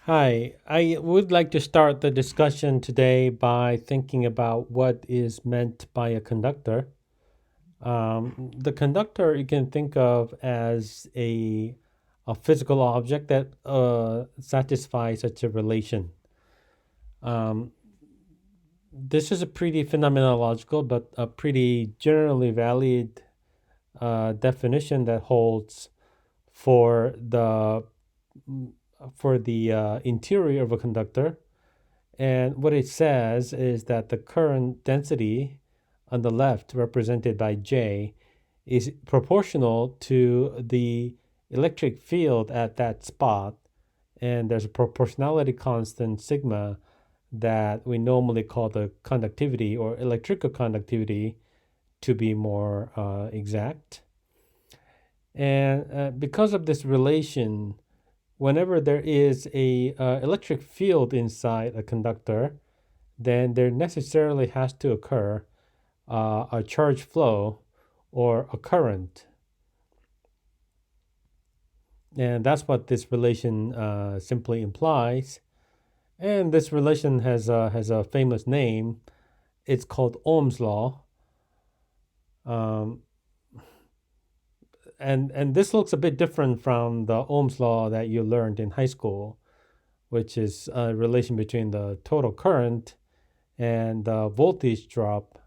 Hi, I would like to start the discussion today by thinking about what is meant by a conductor. The conductor you can think of as a physical object that satisfies such a relation. Um, this is a pretty phenomenological but a pretty generally valid definition that holds for the interior of a conductor. And what it says is that the current density on the left, represented by J, is proportional to the electric field at that spot. And there's a proportionality constant sigma that we normally call the conductivity or electrical conductivity to be more exact. And because of this relation, whenever there is a electric field inside a conductor, then there necessarily has to occur a charge flow or a current. And that's what this relation simply implies. And this relation has a famous name. It's called Ohm's law. Um, and this looks a bit different from the Ohm's law that you learned in high school, which is a relation between the total current and the voltage drop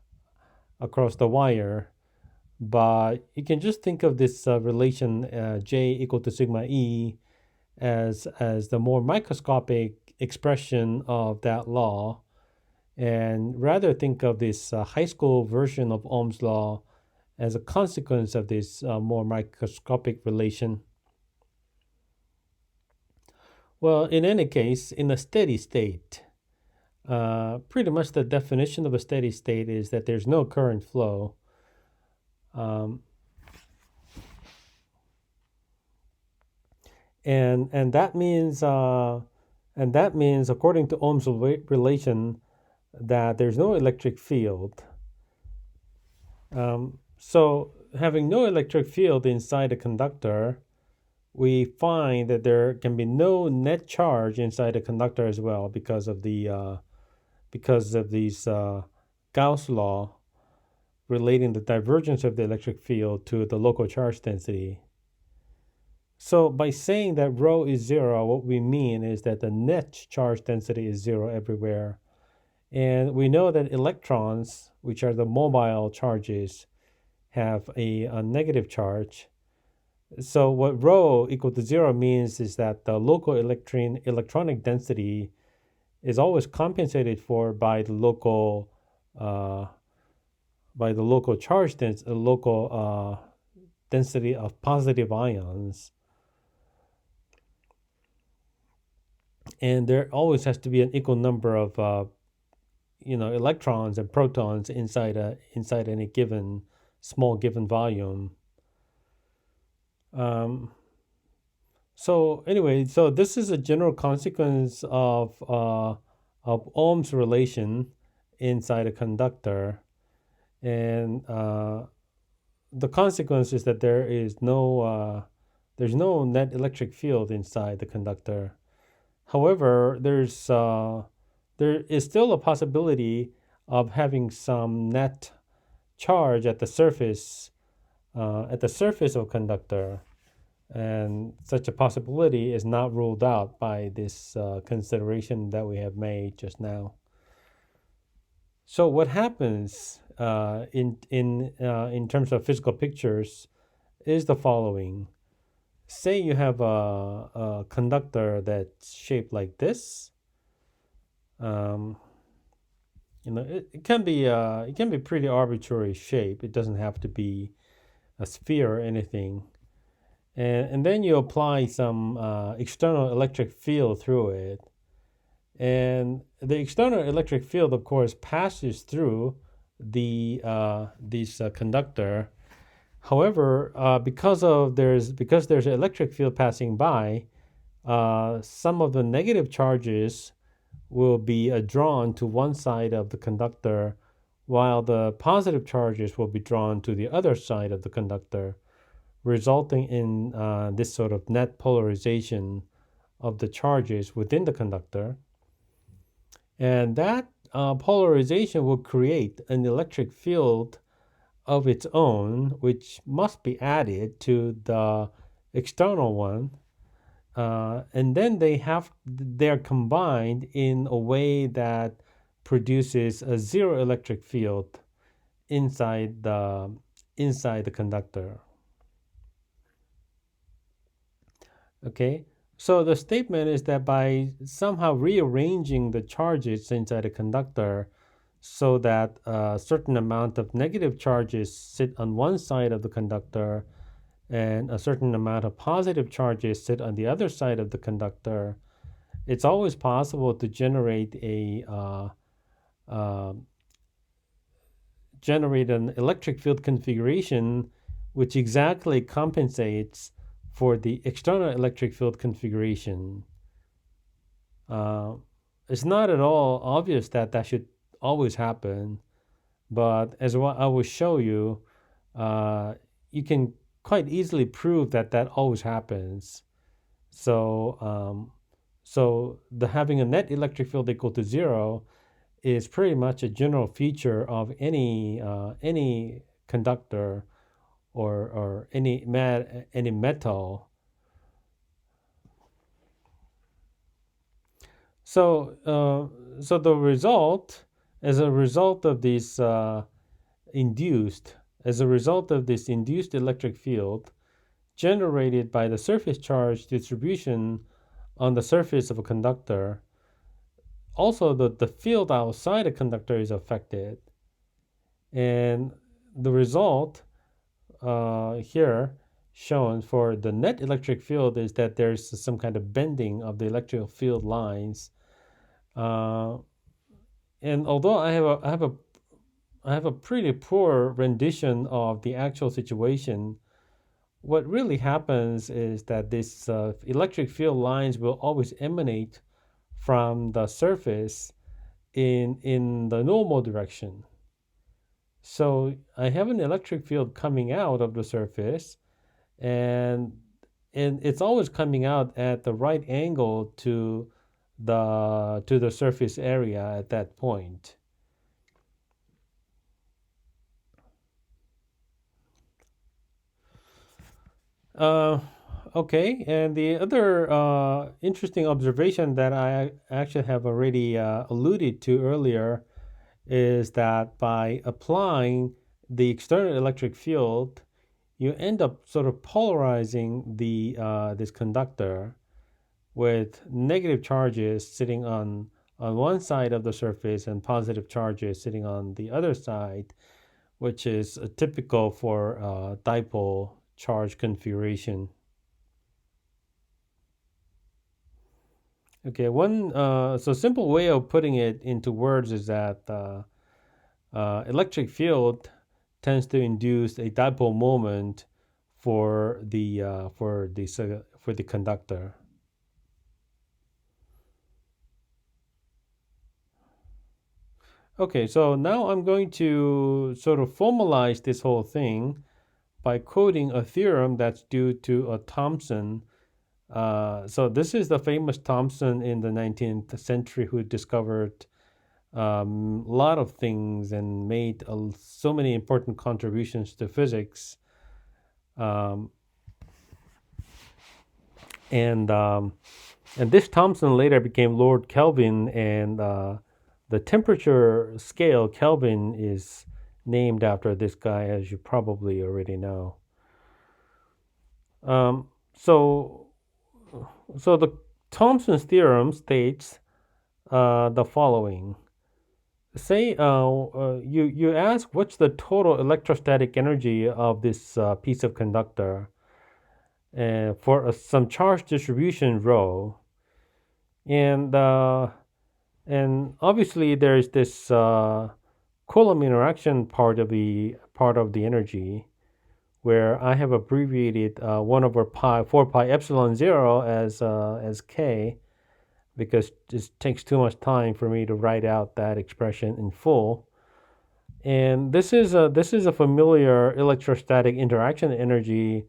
across the wire. But you can just think of this relation J equal to sigma E as the more microscopic expression of that law, and rather think of this high school version of Ohm's law as a consequence of this more microscopic relation. Well, in any case, in a steady state, pretty much the definition of a steady state is that there's no current flow. Um, and that means according to Ohm's relation that there's no electric field. So having no electric field inside a conductor, we find that there can be no net charge inside a conductor as well because of these Gauss law relating the divergence of the electric field to the local charge density. So by saying that rho is zero, what we mean is that the net charge density is zero everywhere. And we know that electrons, which are the mobile charges, have a negative charge. So what rho equal to zero means is that the local electronic density is always compensated for by the local charge density, local density of positive ions. And there always has to be an equal number of electrons and protons inside any given small given volume. So anyway, so this is a general consequence of Ohm's relation inside a conductor, and the consequence is that there's no net electric field inside the conductor. However, there is still a possibility of having some net charge at the surface of a conductor, and such a possibility is not ruled out by this consideration that we have made just now. So what happens in terms of physical pictures is the following. Say you have a conductor that's shaped like this. It can be pretty arbitrary shape. It doesn't have to be a sphere or anything. And then you apply some external electric field through it. And the external electric field, of course, passes through this conductor. However, because there's an electric field passing by, some of the negative charges will be drawn to one side of the conductor, while the positive charges will be drawn to the other side of the conductor, resulting in this sort of net polarization of the charges within the conductor. And that polarization will create an electric field of its own, which must be added to the external one. And then they're combined in a way that produces a zero electric field inside the conductor. Okay, so the statement is that by somehow rearranging the charges inside a conductor so that a certain amount of negative charges sit on one side of the conductor and a certain amount of positive charges sit on the other side of the conductor, it's always possible to generate an electric field configuration which exactly compensates for the external electric field configuration. It's not at all obvious that that should always happen, but as I will show you, you can quite easily prove that that always happens. So, having a net electric field equal to zero is pretty much a general feature of any conductor or any metal. So the result, as a result of this induced electric field generated by the surface charge distribution on the surface of a conductor, also the field outside a conductor is affected. And the result here shown for the net electric field is that there's some kind of bending of the electrical field lines. And although I have a pretty poor rendition of the actual situation, what really happens is that this electric field lines will always emanate from the surface in the normal direction. So I have an electric field coming out of the surface, and it's always coming out at the right angle to the surface area at that point. Okay, and the other interesting observation that I actually have already alluded to earlier is that by applying the external electric field, you end up sort of polarizing this conductor with negative charges sitting on one side of the surface and positive charges sitting on the other side, which is typical for dipole charge configuration. Okay, one simple way of putting it into words is that electric field tends to induce a dipole moment for the conductor. Okay, so now I'm going to sort of formalize this whole thing by quoting a theorem that's due to Thomson. So this is the famous Thomson in the 19th century who discovered a lot of things and made so many important contributions to physics. And this Thomson later became Lord Kelvin, and the temperature scale Kelvin is named after this guy, as you probably already know. So the Thomson's theorem states the following. Say you ask what's the total electrostatic energy of this piece of conductor for some charge distribution rho, and obviously there's this Coulomb interaction part of the energy, where I have abbreviated 1 over pi 4 pi epsilon 0 as k, because it takes too much time for me to write out that expression in full. And this is a familiar electrostatic interaction energy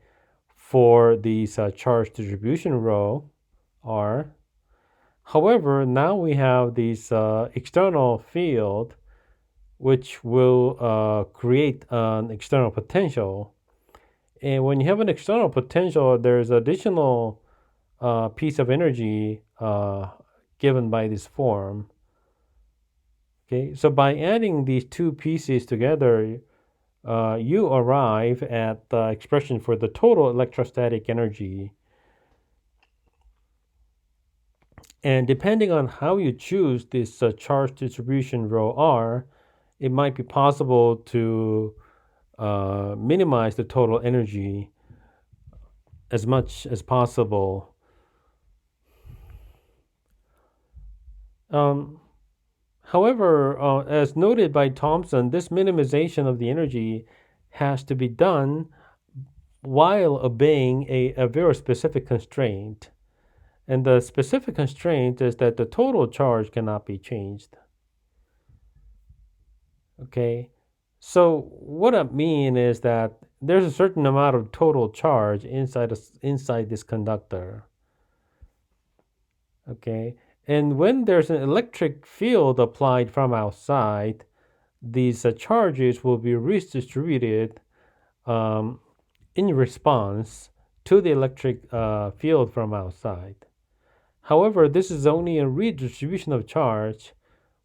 for these charge distribution rho R. However, now we have this external field which will create an external potential. And when you have an external potential, there's additional piece of energy given by this form. Okay, so by adding these two pieces together, you arrive at the expression for the total electrostatic energy. And depending on how you choose this charge distribution rho r, it might be possible to minimize the total energy as much as possible. However, as noted by Thomson, this minimization of the energy has to be done while obeying a very specific constraint. And the specific constraint is that the total charge cannot be changed. Okay, so what I mean is that there's a certain amount of total charge inside this conductor. Okay, and when there's an electric field applied from outside, these charges will be redistributed in response to the electric field from outside. However, this is only a redistribution of charge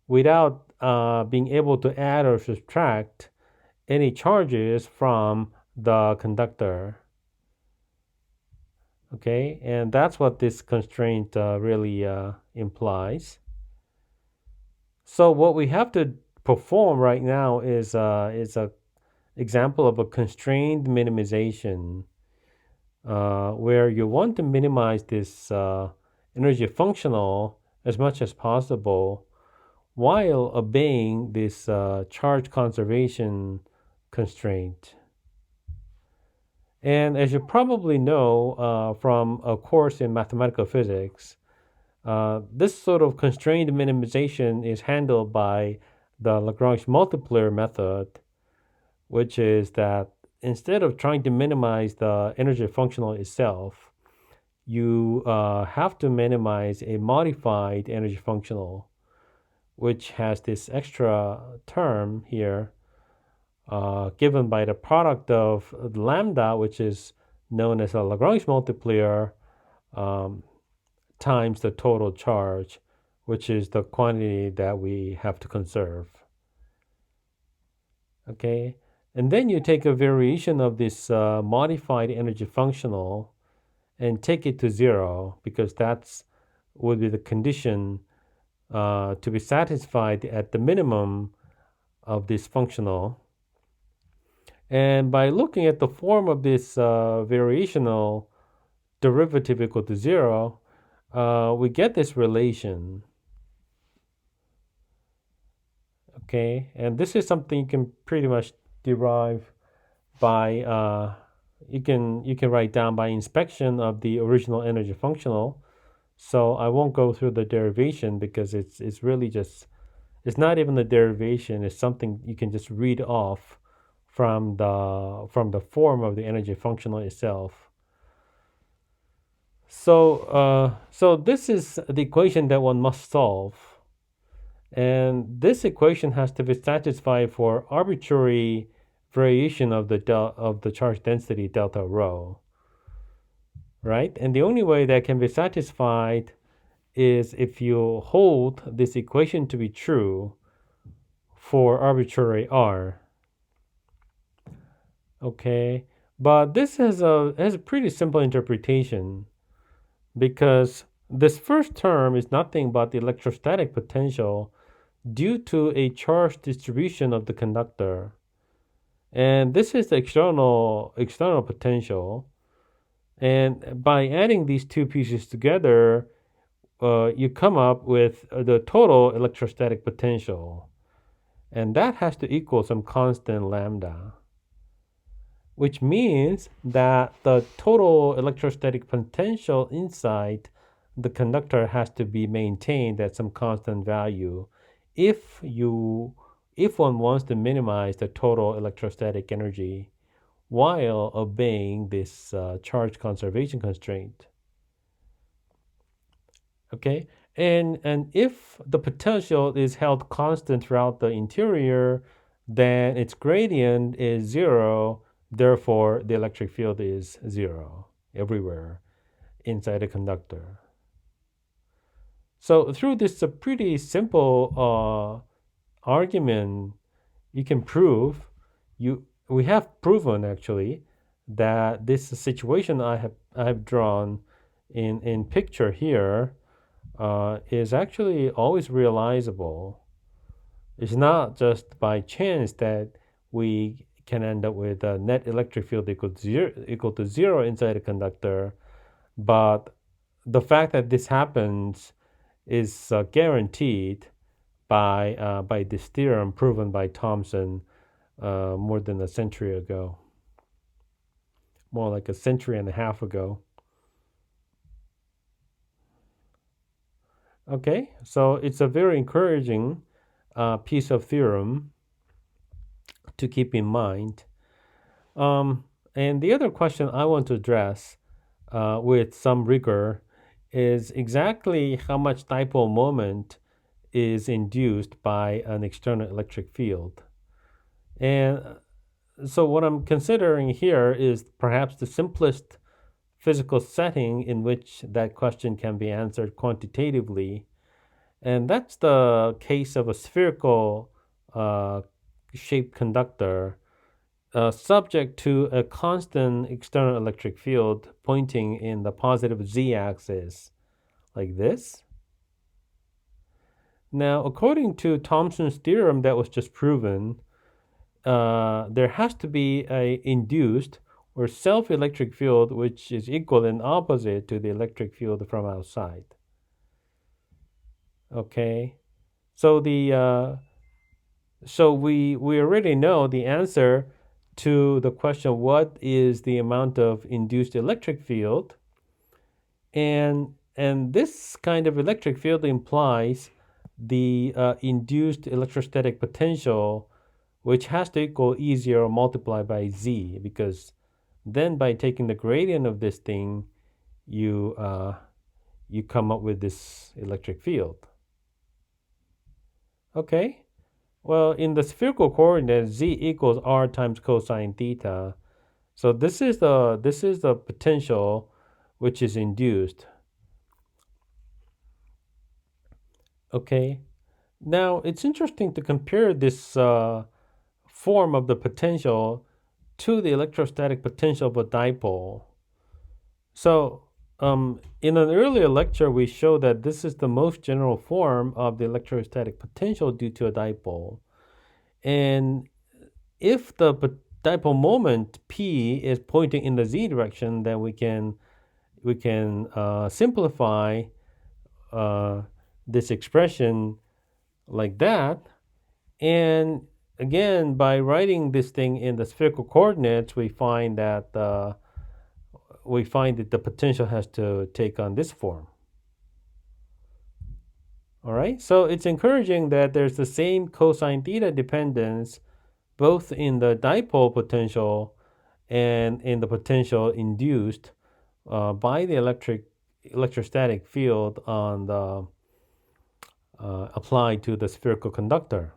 without being able to add or subtract any charges from the conductor. Okay, and that's what this constraint really implies. So what we have to perform right now is a example of a constrained minimization, where you want to minimize this energy functional as much as possible while obeying this charge conservation constraint. And as you probably know from a course in mathematical physics, this sort of constrained minimization is handled by the Lagrange multiplier method, which is that instead of trying to minimize the energy functional itself, you have to minimize a modified energy functional, which has this extra term here given by the product of lambda, which is known as a Lagrange multiplier, times the total charge, which is the quantity that we have to conserve. Okay, and then you take a variation of this modified energy functional and take it to 0, because that's would be the condition to be satisfied at the minimum of this functional. And by looking at the form of this variational derivative equal to 0, we get this relation. Okay, and this is something you can pretty much derive by you can write down by inspection of the original energy functional. So I won't go through the derivation because it's really just, it's not even the derivation, it's something you can just read off from the form of the energy functional itself. So this is the equation that one must solve, and this equation has to be satisfied for arbitrary variation of the charge density delta rho, right? And the only way that can be satisfied is if you hold this equation to be true for arbitrary r. Okay, but this has a pretty simple interpretation, because this first term is nothing but the electrostatic potential due to a charge distribution of the conductor. And this is the external potential. And by adding these two pieces together, you come up with the total electrostatic potential. And that has to equal some constant lambda, which means that the total electrostatic potential inside the conductor has to be maintained at some constant value if one wants to minimize the total electrostatic energy while obeying this charge conservation constraint. Okay, and if the potential is held constant throughout the interior, then its gradient is zero. Therefore, the electric field is zero everywhere inside a conductor. So through this pretty simple argument, you can prove we have proven actually that this situation I have drawn in picture here is actually always realizable. It's not just by chance that we can end up with a net electric field equal to zero inside a conductor, but the fact that this happens is guaranteed by this theorem proven by Thomson more than a century ago, more like a century and a half ago. Okay, so it's a very encouraging piece of theorem to keep in mind. And the other question I want to address with some rigor is exactly how much dipole moment is induced by an external electric field. And so what I'm considering here is perhaps the simplest physical setting in which that question can be answered quantitatively. And that's the case of a spherical shaped conductor subject to a constant external electric field pointing in the positive z-axis, like this. Now, according to Thomson's theorem that was just proven, there has to be a induced or self-electric field which is equal and opposite to the electric field from outside. Okay, so we already know the answer to the question, what is the amount of induced electric field? And this kind of electric field implies the induced electrostatic potential, which has to equal E0 multiplied by Z, because then by taking the gradient of this thing, you come up with this electric field. Okay, well, in the spherical coordinates, Z equals R times cosine theta. So this is the potential which is induced. Okay, now it's interesting to compare this form of the potential to the electrostatic potential of a dipole. So in an earlier lecture, we showed that this is the most general form of the electrostatic potential due to a dipole. And if the dipole moment P is pointing in the z direction, then we can simplify this expression like that. And again, by writing this thing in the spherical coordinates, we find that the potential has to take on this form. All right, so it's encouraging that there's the same cosine theta dependence both in the dipole potential and in the potential induced by the electrostatic field on the applied to the spherical conductor.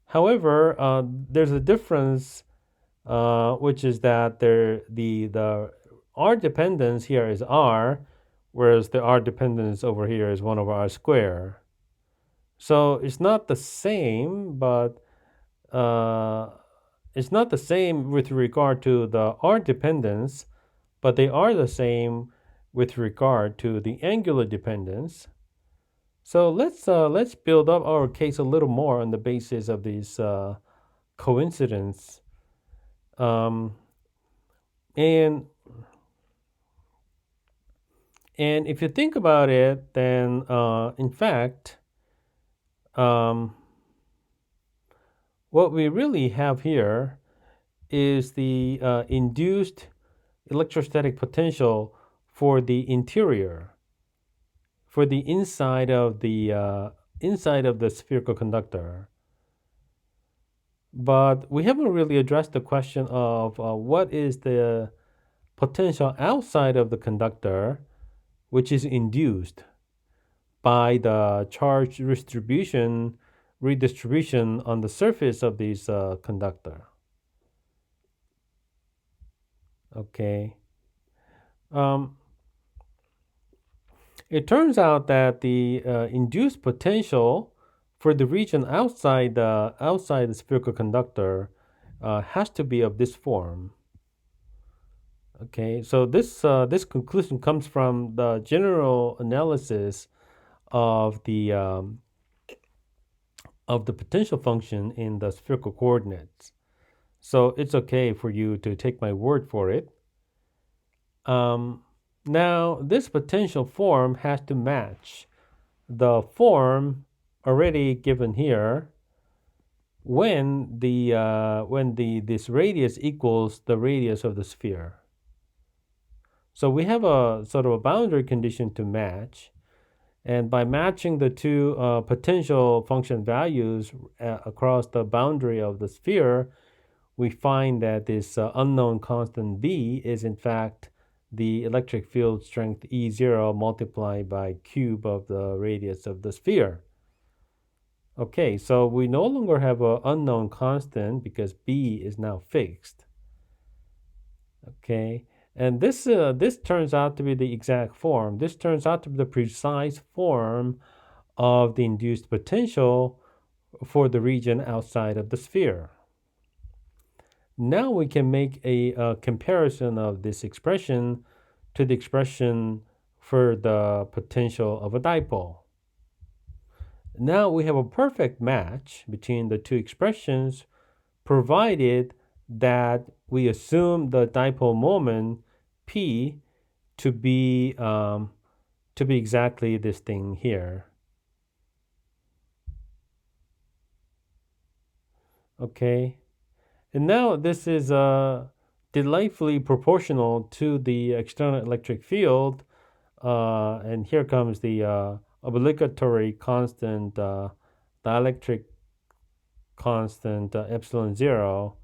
However, there's a difference, which is that the R dependence here is R, whereas the R dependence over here is 1 over R squared. So it's not the same, but it's not the same with regard to the R dependence, but they are the same with regard to the angular dependence. So let's build up our case a little more on the basis of these coincidence. And if you think about it, then in fact, what we really have here is the induced electrostatic potential for the interior, for the inside of the spherical conductor. But we haven't really addressed the question of what is the potential outside of the conductor, which is induced by the charge redistribution on the surface of this conductor. Okay. Um, it turns out that the induced potential for the region outside the spherical conductor has to be of this form. Okay, so this conclusion comes from the general analysis of the potential function in the spherical coordinates. So it's okay for you to take my word for it. Now, this potential form has to match the form already given here when this radius equals the radius of the sphere. So we have a sort of a boundary condition to match, and by matching the two potential function values across the boundary of the sphere, we find that this unknown constant B is in fact the electric field strength E0 multiplied by cube of the radius of the sphere. Okay, so we no longer have an unknown constant because B is now fixed. Okay, and this turns out to be the exact form. This turns out to be the precise form of the induced potential for the region outside of the sphere. Now we can make a comparison of this expression to the expression for the potential of a dipole. Now we have a perfect match between the two expressions, provided that we assume the dipole moment P to be exactly this thing here. Okay. And now this is delightfully proportional to the external electric field. And here comes the obligatory constant, dielectric constant epsilon 0.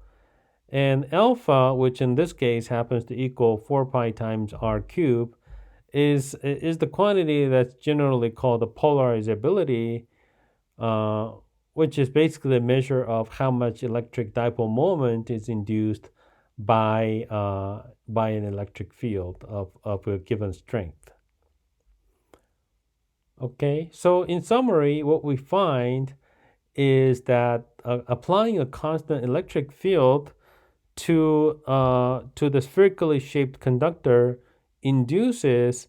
And alpha, which in this case happens to equal 4 pi times r cubed, is the quantity that's generally called the polarizability, which is basically a measure of how much electric dipole moment is induced by an electric field of a given strength. Okay, so in summary, what we find is that applying a constant electric field to the spherically shaped conductor induces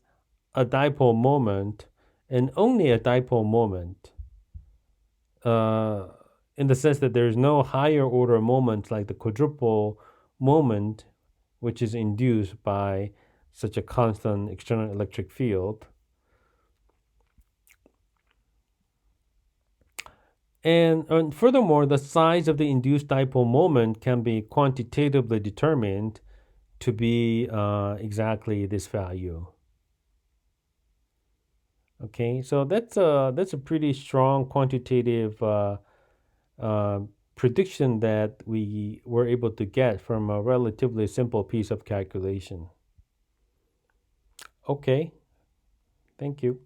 a dipole moment, and only a dipole moment. In the sense that there's no higher order moment like the quadruple moment, which is induced by such a constant external electric field. And furthermore, the size of the induced dipole moment can be quantitatively determined to be exactly this value. Okay, so that's a pretty strong quantitative prediction that we were able to get from a relatively simple piece of calculation. Okay, thank you.